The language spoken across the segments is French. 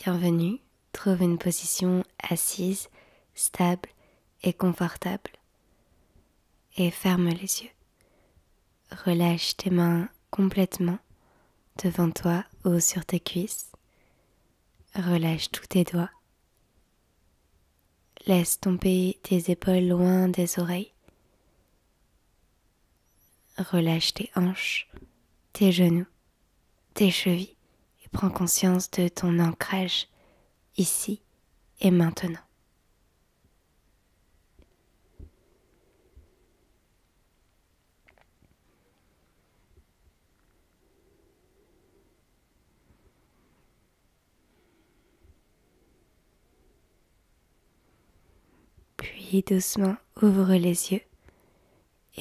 Bienvenue, trouve une position assise, stable et confortable. Et ferme les yeux. Relâche tes mains complètement devant toi ou sur tes cuisses. Relâche tous tes doigts. Laisse tomber tes épaules loin des oreilles. Relâche tes hanches, tes genoux, tes chevilles et prends conscience de ton ancrage ici et maintenant. Puis doucement ouvre les yeux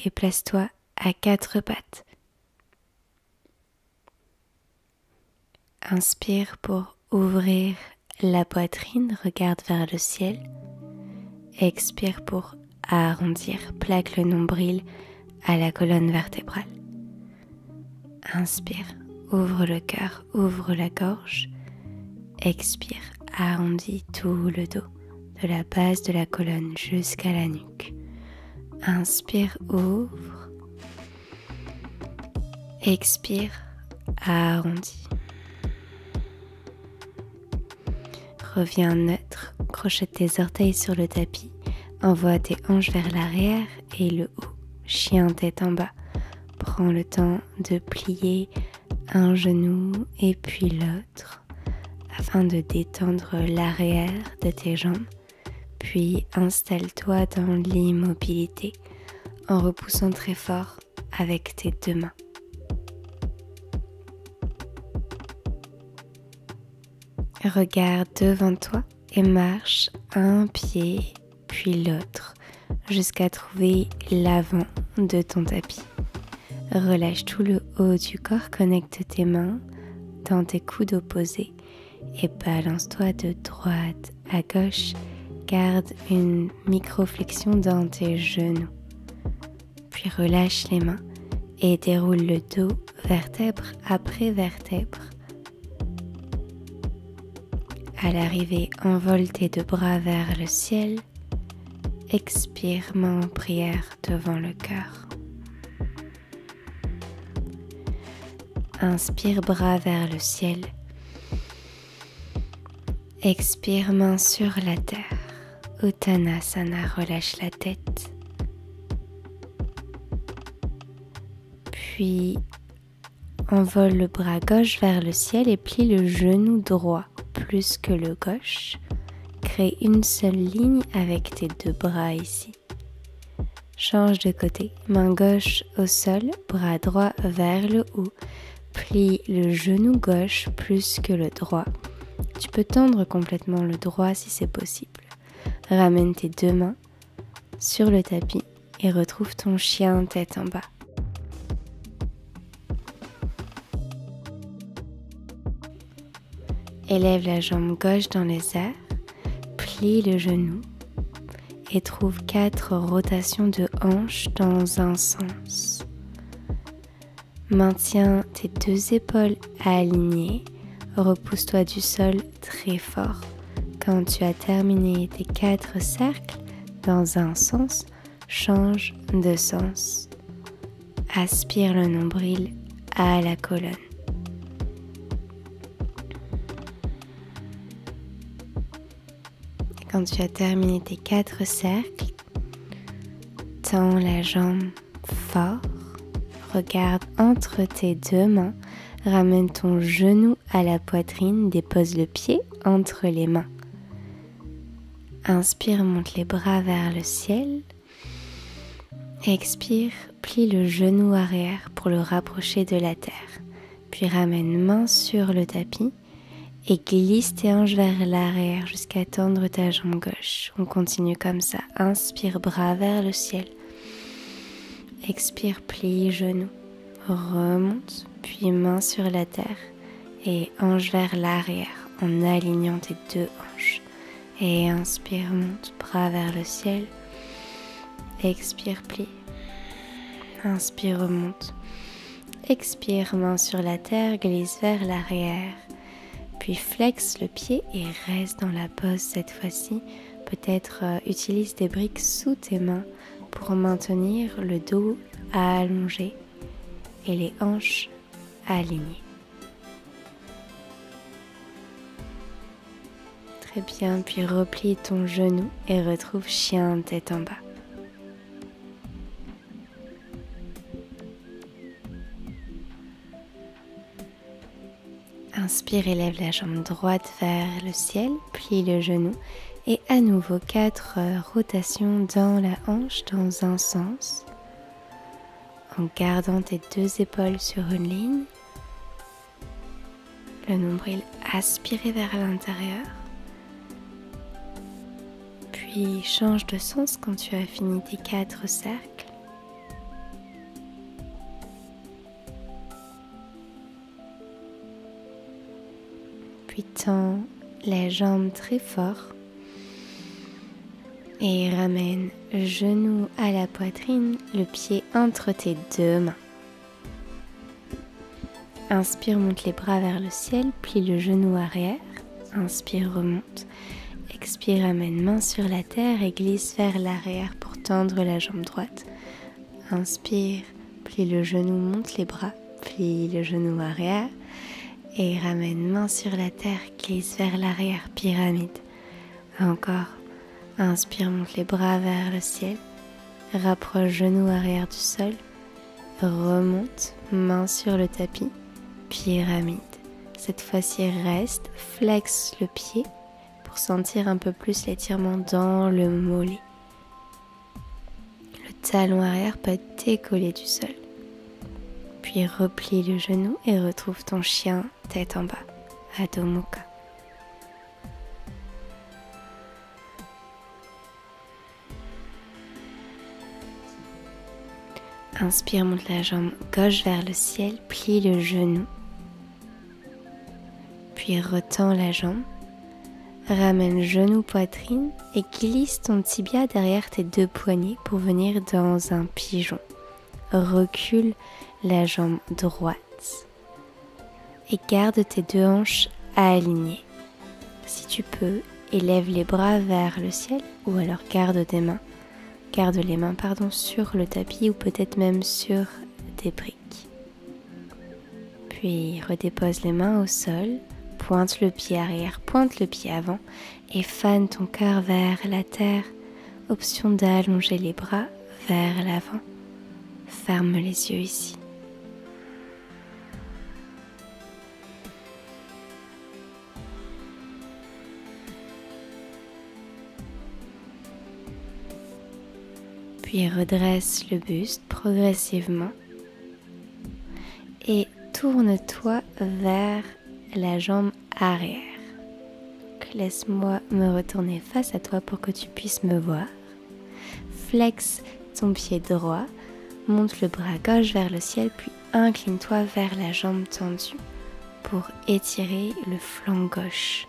et place-toi à quatre pattes. Inspire pour ouvrir la poitrine, regarde vers le ciel. Expire pour arrondir, plaque le nombril à la colonne vertébrale. Inspire, ouvre le cœur, ouvre la gorge. Expire, arrondis tout le dos, de la base de la colonne jusqu'à la nuque. Inspire, ouvre. Expire, arrondis. Reviens neutre, crochette tes orteils sur le tapis, envoie tes hanches vers l'arrière et le haut, chien tête en bas. Prends le temps de plier un genou et puis l'autre afin de détendre l'arrière de tes jambes. Puis installe-toi dans l'immobilité en repoussant très fort avec tes deux mains. Regarde devant toi et marche un pied puis l'autre jusqu'à trouver l'avant de ton tapis. Relâche tout le haut du corps, connecte tes mains dans tes coudes opposés et balance-toi de droite à gauche. Garde une micro-flexion dans tes genoux. Puis relâche les mains et déroule le dos vertèbre après vertèbre. À l'arrivée, envole tes deux bras vers le ciel. Expire, main en prière devant le cœur. Inspire, bras vers le ciel. Expire, main sur la terre. Uttanasana, relâche la tête. Puis, envole le bras gauche vers le ciel et plie le genou droit plus que le gauche. Crée une seule ligne avec tes deux bras ici. Change de côté, main gauche au sol, bras droit vers le haut. Plie le genou gauche plus que le droit. Tu peux tendre complètement le droit si c'est possible. Ramène tes deux mains sur le tapis et retrouve ton chien tête en bas. Élève la jambe gauche dans les airs, plie le genou et trouve 4 rotations de hanches dans un sens. Maintiens tes deux épaules alignées, repousse-toi du sol très fort. Quand tu as terminé tes 4 cercles dans un sens, change de sens. Aspire le nombril à la colonne. Quand tu as terminé tes 4 cercles, tends la jambe fort, regarde entre tes deux mains, ramène ton genou à la poitrine, dépose le pied entre les mains. Inspire, monte les bras vers le ciel. Expire, plie le genou arrière pour le rapprocher de la terre. Puis ramène main sur le tapis et glisse tes hanches vers l'arrière jusqu'à tendre ta jambe gauche. On continue comme ça. Inspire, bras vers le ciel. Expire, plie genou. Remonte, puis main sur la terre et hanche vers l'arrière en alignant tes deux hanches. Et inspire, monte, bras vers le ciel. Expire, plie. Inspire, remonte. Expire, main sur la terre, glisse vers l'arrière. Puis flex le pied et reste dans la pose cette fois-ci. Peut-être utilise des briques sous tes mains pour maintenir le dos allongé et les hanches alignées. Très bien, puis replie ton genou et retrouve chien tête en bas. Inspire, élève la jambe droite vers le ciel, plie le genou et à nouveau 4 rotations dans la hanche dans un sens en gardant tes 2 épaules sur une ligne, le nombril aspiré vers l'intérieur, puis change de sens quand tu as fini tes 4 cercles. Puis tends les jambes très fort et ramène genou à la poitrine, le pied entre tes 2 mains. Inspire, monte les bras vers le ciel, plie le genou arrière. Inspire, remonte. Expire, amène main sur la terre et glisse vers l'arrière pour tendre la jambe droite. Inspire, plie le genou, monte les bras, plie le genou arrière. Et ramène main sur la terre, glisse vers l'arrière, pyramide. Encore. Inspire, monte les bras vers le ciel. Rapproche genou arrière du sol. Remonte, main sur le tapis, pyramide. Cette fois-ci, reste, flexe le pied pour sentir un peu plus l'étirement dans le mollet. Le talon arrière peut être décollé du sol. Puis replie le genou et retrouve ton chien tête en bas, Adho Mukha. Inspire, monte la jambe gauche vers le ciel, plie le genou. Puis retends la jambe, ramène genou poitrine et glisse ton tibia derrière tes 2 poignets pour venir dans un pigeon. Recule la jambe droite et garde tes 2 hanches alignées. Si tu peux, élève les bras vers le ciel ou alors garde les mains sur le tapis ou peut-être même sur des briques. Puis redépose les mains au sol, pointe le pied arrière, pointe le pied avant et fane ton cœur vers la terre. Option d'allonger les bras vers l'avant. Ferme les yeux ici. Puis redresse le buste progressivement et tourne-toi vers la jambe arrière. Laisse-moi me retourner face à toi pour que tu puisses me voir. Flexe ton pied droit, monte le bras gauche vers le ciel, puis incline-toi vers la jambe tendue pour étirer le flanc gauche.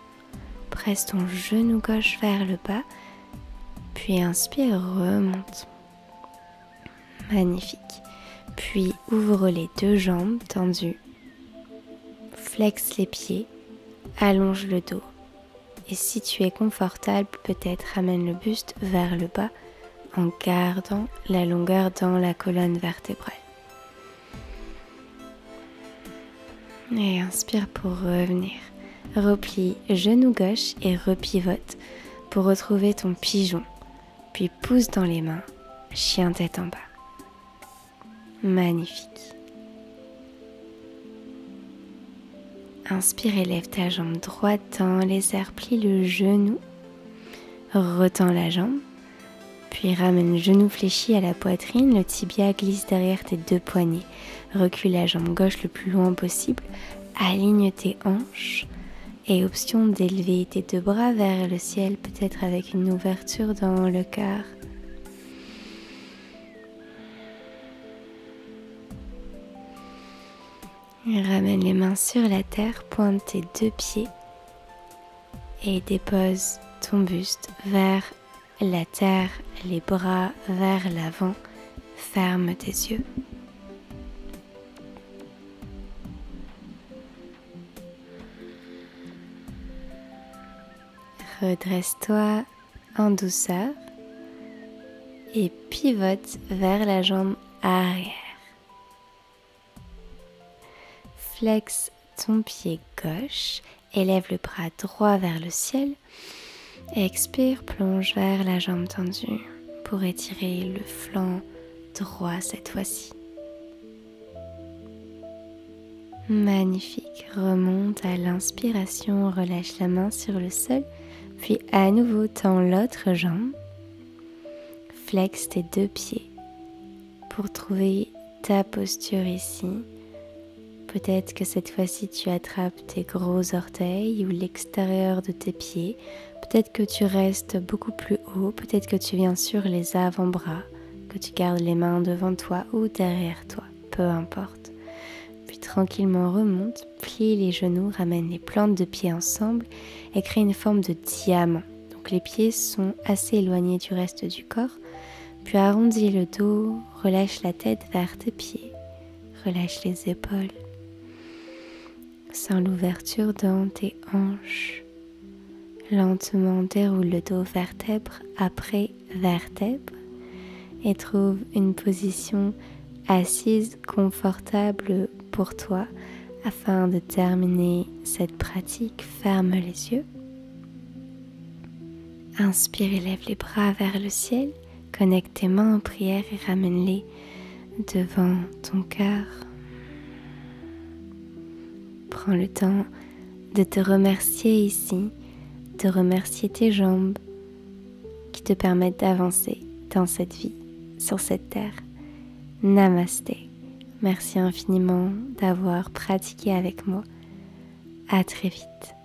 Presse ton genou gauche vers le bas, puis inspire, remonte. Magnifique. Puis ouvre les 2 jambes tendues. Flexe les pieds, allonge le dos. Et si tu es confortable, peut-être ramène le buste vers le bas en gardant la longueur dans la colonne vertébrale. Et inspire pour revenir. Replie genou gauche et repivote pour retrouver ton pigeon. Puis pousse dans les mains, chien tête en bas. Magnifique. Inspire, élève ta jambe droite dans les airs, plie le genou, retends la jambe, puis ramène genou fléchi à la poitrine, le tibia glisse derrière tes 2 poignets. Recule la jambe gauche le plus loin possible, aligne tes hanches et option d'élever tes 2 bras vers le ciel, peut-être avec une ouverture dans le cœur. Ramène les mains sur la terre, pointe tes 2 pieds et dépose ton buste vers la terre, les bras vers l'avant. Ferme tes yeux. Redresse-toi en douceur et pivote vers la jambe arrière. Flexe ton pied gauche, élève le bras droit vers le ciel. Expire, plonge vers la jambe tendue pour étirer le flanc droit cette fois-ci. Magnifique, remonte à l'inspiration, relâche la main sur le sol, puis à nouveau tends l'autre jambe. Flexe tes deux pieds pour trouver ta posture ici. Peut-être que cette fois-ci tu attrapes tes gros orteils ou l'extérieur de tes pieds. Peut-être que tu restes beaucoup plus haut. Peut-être que tu viens sur les avant-bras, que tu gardes les mains devant toi ou derrière toi. Peu importe. Puis tranquillement remonte, plie les genoux, ramène les plantes de pieds ensemble et crée une forme de diamant. Donc les pieds sont assez éloignés du reste du corps. Puis arrondis le dos, relâche la tête vers tes pieds. Relâche les épaules. Sens l'ouverture dans tes hanches. Lentement déroule le dos vertèbre après vertèbre et trouve une position assise confortable pour toi afin de terminer cette pratique. Ferme les yeux. Inspire, élève les bras vers le ciel. Connecte tes mains en prière et ramène-les devant ton cœur. Prends le temps de te remercier ici, de remercier tes jambes qui te permettent d'avancer dans cette vie, sur cette terre. Namasté. Merci infiniment d'avoir pratiqué avec moi. À très vite.